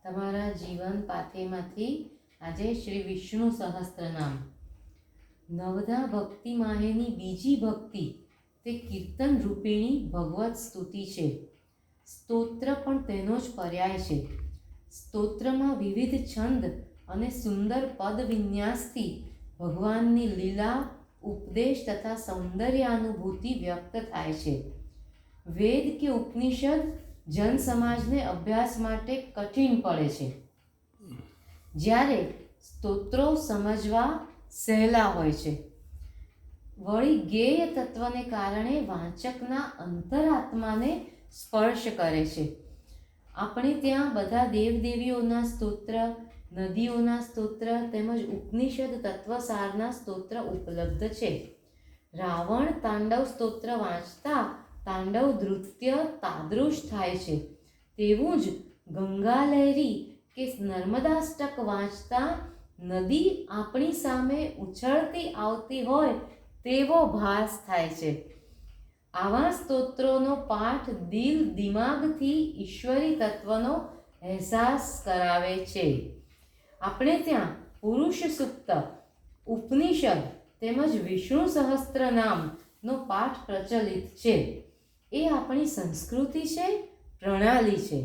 તમારા જીવન પાથેમાંથી આજે શ્રી વિષ્ણુ સહસ્ત્રનામ. નવધા ભક્તિ માહેની બીજી ભક્તિ તે કીર્તન રૂપિણી ભગવત સ્તુતિ છે. સ્તોત્ર પણ તેનો જ પર્યાય છે. સ્તોત્રમાં વિવિધ છંદ અને સુંદર પદ વિન્યાસથી ભગવાનની લીલા, ઉપદેશ તથા સૌંદર્યાનુભૂતિ વ્યક્ત થાય છે. વેદ કે ઉપનિષદ જન સમાજને અભ્યાસ માટે કઠિન પડે છે, જ્યારે સ્તોત્રો સમજવા સહેલા હોય છે. વળી ગેય તત્વને કારણે વાંચકના અંતરાત્માને સ્પર્શ કરે છે. આપણે ત્યાં બધા દેવદેવીઓના સ્તોત્ર, નદીઓના સ્તોત્ર તેમજ ઉપનિષદ તત્વસારના સ્તોત્ર ઉપલબ્ધ છે. રાવણ તાંડવ સ્તોત્ર વાંચતા તાંડવ નૃત્ય તાદૃશ થાય છે, તેવું જ ગંગાલહેરી કે નર્મદાષ્ટક વાંચતા નદી આપણી સામે ઉછળતી આવતી હોય તેવો ભાસ થાય છે. આવા સ્તોત્રોનો પાઠ દિલ દિમાગથી ઈશ્વરી તત્વનો અહેસાસ કરાવે છે. આપણે ત્યાં પુરુષ સૂક્ત, ઉપનિષદ તેમજ વિષ્ણુ સહસ્ત્રનામનો પાઠ પ્રચલિત છે. એ આપણી સંસ્કૃતિ છે, પ્રણાલી છે.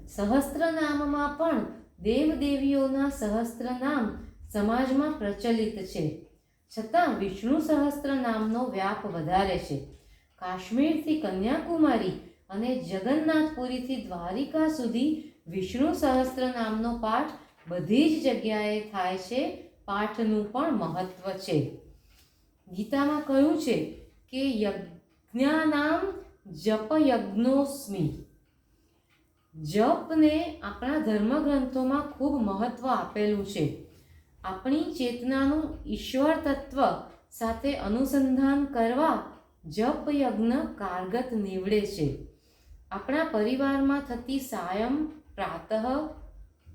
સહસ્ત્રનામમાં પણ દેવદેવીઓના સહસ્ત્રનામ સમાજમાં પ્રચલિત છે, છતાં વિષ્ણુ સહસ્ત્રનામનો વ્યાપ વધારે છે. કાશ્મીરથી કન્યાકુમારી અને જગન્નાથપુરીથી દ્વારિકા સુધી વિષ્ણુ સહસ્ત્રનામનો પાઠ બધી જ જગ્યાએ થાય છે. પાઠનું પણ મહત્વ છે. ગીતામાં કહ્યું છે કે યજ્ઞાનામ જપ યજ્ઞોસ્મિ. જપને આપણા ધર્મગ્રંથોમાં ખૂબ મહત્વ આપેલું છે. આપણી ચેતનાનું ઈશ્વર તત્વ સાથે અનુસંધાન કરવા જપ યજ્ઞ કારગત નીવડે છે. આપણા પરિવારમાં થતી સાયં પ્રાતઃ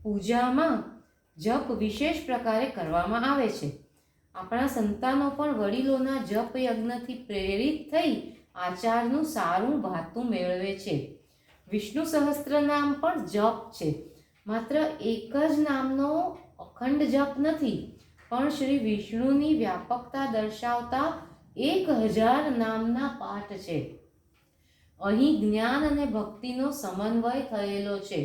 પૂજામાં જપ વિશેષ પ્રકારે કરવામાં આવે છે. આપણા સંતાનો પણ વડીલોના જપ યજ્ઞથી પ્રેરિત થઈ આચારનું સારું ભાતું મેળવે છે. વિષ્ણુ સહસ્ત્રનામ પણ જપ છે. માત્ર એક જ નામનો અખંડ જપ નથી, પણ શ્રી વિષ્ણુની વ્યાપકતા દર્શાવતા 1000 નામના પાઠ છે. અહીં જ્ઞાન અને ભક્તિનો સમન્વય થયેલો છે.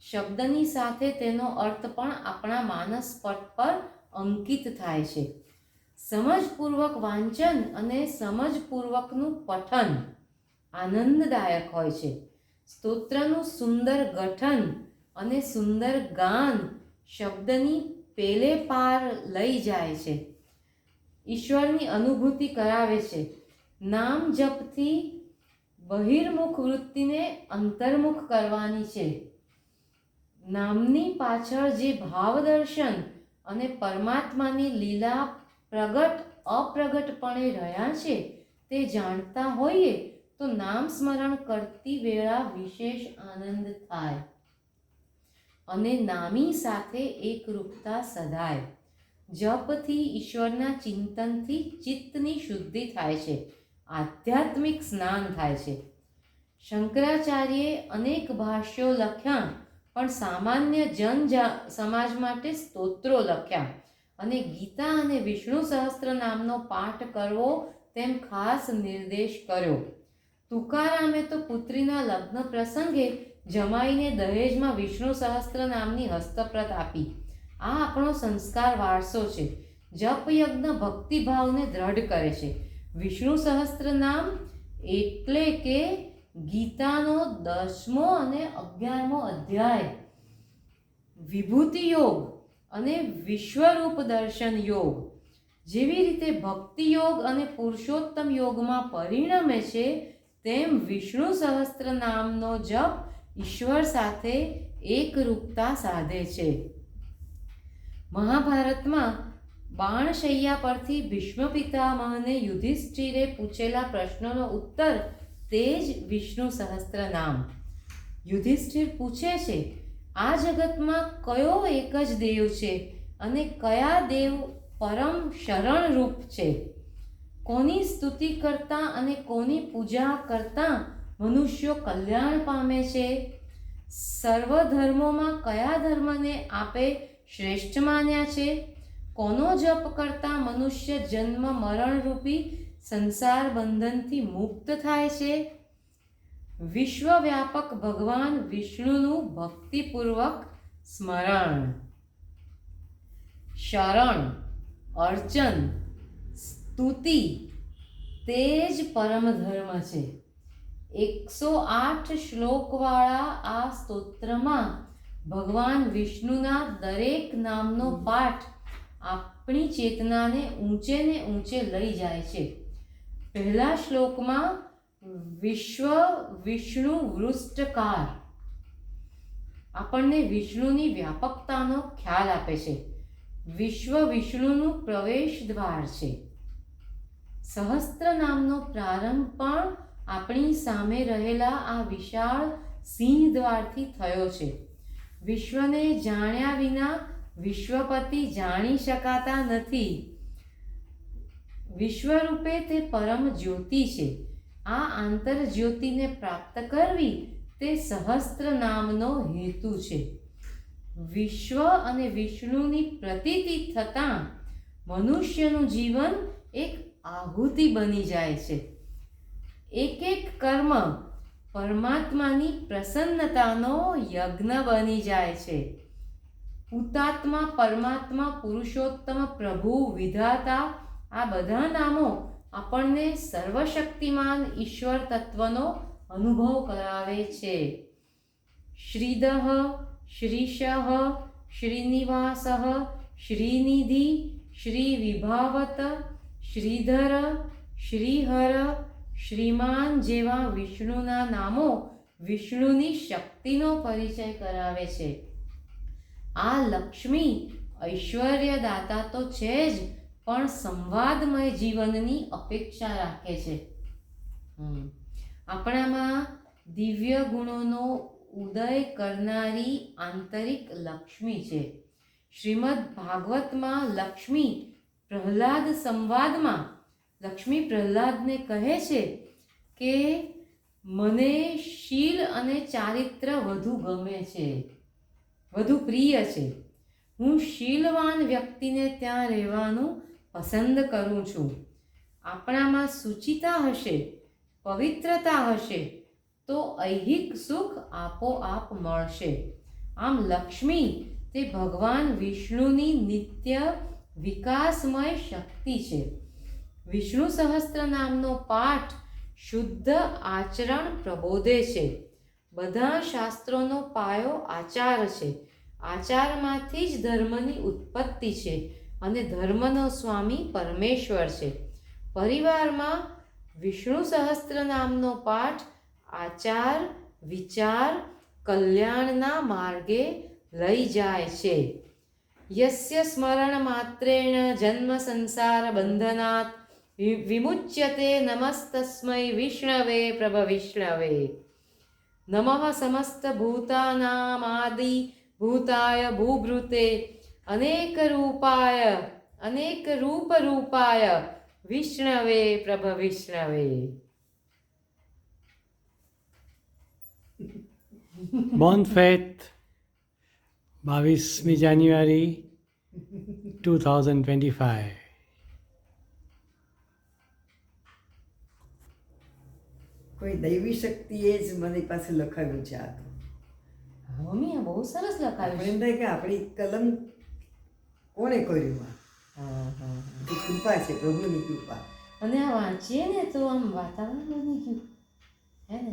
શબ્દની સાથે તેનો અર્થ પણ આપણા માનસ પટ પર અંકિત થાય છે. સમજપૂર્વક વાંચન અને સમજપૂર્વકનું પઠન આનંદદાયક હોય છે. સ્તોત્રનું સુંદર ગઠન અને સુંદર ગાન શબ્દની પેલે પાર લઈ જાય છે, ઈશ્વરની અનુભૂતિ કરાવે છે. નામ જપથી બહિર્મુખ વૃત્તિને અંતર્મુખ કરવાની છે. નામની પાછળ જે ભાવદર્શન અને પરમાત્માની લીલા પ્રગટ અપ્રગટપણે રહ્યા છે તે જાણતા હોઈએ તો નામ સ્મરણ કરતી વેળા વિશેષ આનંદ થાય અને નામી સાથે એકરૂપતા સધાય. જપથી ઈશ્વરના ચિંતનથી ચિત્તની શુદ્ધિ થાય છે, આધ્યાત્મિક સ્નાન થાય છે. શંકરાચાર્યે અનેક ભાષ્યો લખ્યા, પણ સામાન્ય સમાજ માટે સ્તોત્રો લખ્યા અને ગીતા અને વિષ્ણુ સહસ્ત્રનામનો પાઠ કરવો તેમ ખાસ નિર્દેશ કર્યો. તુકારામે તો પુત્રીના લગ્ન પ્રસંગે જમાઈને દહેજમાં વિષ્ણુ સહસ્ત્રનામની હસ્તપ્રત આપી. આ આપણો સંસ્કાર વારસો છે. જપ યજ્ઞ ભક્તિભાવને દ્રઢ કરે છે. વિષ્ણુ સહસ્ત્રનામ એટલે કે ગીતાનો 10મો અને 11મો અધ્યાય, વિભૂતિ યોગ અને વિશ્વરૂપ દર્શન યોગ. જેવી રીતે ભક્તિ યોગ અને પુરુષોત્તમ યોગમાં પરિણમે છે, તેમ વિષ્ણુ સહસ્ત્રનામનો જપ ઈશ્વર સાથે એકરૂપતા સાધે છે. મહાભારતમાં બાણશૈયા પરથી ભીષ્મ પિતામહને યુધિષ્ઠિરે પૂછેલા પ્રશ્નનો ઉત્તર તે જ વિષ્ણુ સહસ્ત્રનામ. યુધિષ્ઠિર પૂછે છે, આ જગતમાં કયો એક જ દેવ છે અને કયા દેવ પરમ શરણરૂપ છે? કોની સ્તુતિ કરતા અને કોની પૂજા કરતા મનુષ્યો કલ્યાણ પામે છે? સર્વ ધર્મોમાં કયા ધર્મને આપે શ્રેષ્ઠ માન્યા છે? કોનો જપ કરતા મનુષ્ય જન્મ મરણ રૂપી સંસાર બંધનથી મુક્ત થાય છે? વિશ્વવ્યાપક ભગવાન વિષ્ણુનું ભક્તિપૂર્વક સ્મરણ. શરણ, અર્ચન, સ્તુતિ તે જ પરમ ધર્મ છે. 108 શ્લોકવાળા આ સ્તોત્રમાં ભગવાન વિષ્ણુના દરેક નામનો પાઠ આપણી ચેતનાને ઊંચે ને ઊંચે લઈ જાય છે. પહેલા શ્લોકમાં વિષ્ણુ વૃષ્ટકાર આપણને વિષ્ણુની વ્યાપકતાનો ખ્યાલ આપે છે. વિશ્વ વિષ્ણુનું પ્રવેશ દ્વાર છે. સહસ્ત્ર નામનો પ્રારંભ પણ આપણી સામે રહેલા આ વિશાળ સિંહ દ્વારથી થયો છે. વિશ્વને જાણ્યા વિના વિશ્વપતિ જાણી શકાતા નથી. વિશ્વરૂપે તે પરમ જ્યોતિ છે. આ આંતર જ્યોતિને પ્રાપ્ત કરવી તે સહસ્ત્ર નામનો હેતુ છે. વિશ્વ અને વિષ્ણુની પ્રતીતિ થતાં મનુષ્યનું જીવન એક આહુતિ બની જાય છે. એક એક કર્મ પરમાત્માની પ્રસન્નતાનો યજ્ઞ બની જાય છે. હુતાત્મા, પરમાત્મા, પુરુષોત્તમ, પ્રભુ, વિધાતા આ બધા નામો આપણને સર્વશક્તિમાન ઈશ્વર તત્વનો અનુભવ કરાવે છે. શ્રીદઃ, શ્રીશઃ, શ્રીનિવાસઃ, શ્રીનિધિ, શ્રી વિભાવત, શ્રીધર, શ્રીહર, શ્રીમાન જેવા વિષ્ણુના નામો વિષ્ણુની શક્તિનો પરિચય કરાવે છે. આ લક્ષ્મી ઐશ્વર્યદાતા તો છે જ, પણ સંવાદમય જીવનની અપેક્ષા રાખે છે. આપણામાં દિવ્ય ગુણોનો ઉદય કરનારી આંતરિક લક્ષ્મી છે. શ્રીમદ ભાગવતમાં લક્ષ્મી પ્રહલાદ સંવાદમાં લક્ષ્મી પ્રહલાદને કહે છે કે મને શીલ અને ચારિત્ર વધુ ગમે છે, વધુ પ્રિય છે. હું શીલવાન વ્યક્તિને ત્યાં રહેવાનું પસંદ કરું છું. આપણામાં સુચિતા હશે, પવિત્રતા હશે તો ઐહિક સુખ આપોઆપ મળશે. આમ લક્ષ્મી તે ભગવાન વિષ્ણુની નિત્ય વિકાસમય શક્તિ છે. વિષ્ણુ સહસ્ત્ર નામનો પાઠ શુદ્ધ આચરણ પ્રબોધે છે. બધા શાસ્ત્રોનો પાયો આચાર છે. આચારમાંથી જ ધર્મની ઉત્પત્તિ છે અને ધર્મનો સ્વામી પરમેશ્વર છે. પરિવારમાં વિષ્ણુ સહસ્ત્ર નામનો પાઠ આચાર, વિચાર, કલ્યાણના માર્ગે લઈ જાય છે. યસ્ય સ્મરણ માત્રેણ જન્મ સંસાર બંધનાત વિમુચ્યતે નમસ્તસ્મૈ વિષ્ણવે પ્રભવિષ્ણવે. નમઃ સમસ્ત ભૂતાનામાદિ ભૂતાય ભૂભૃતે અનેક રૂપ રૂપાય વિષ્ણવે પ્રભવિષ્ણવે. બોર્ન ફેથ 22મી જાન્યુઆરી 2025. કોઈ દૈવી શક્તિએ જ મારી પાસે લખાવ્યું છે. આ તો મમ્મી આ બહુ સરસ લખાવ્યું એમ થાય કે આપણી કલમ કોણે કર્યું? આ કૃપા છે, પ્રભુની કૃપા. અને આ વાંચીએ ને તો આમ વાતાવરણ બની ગયું હે ને.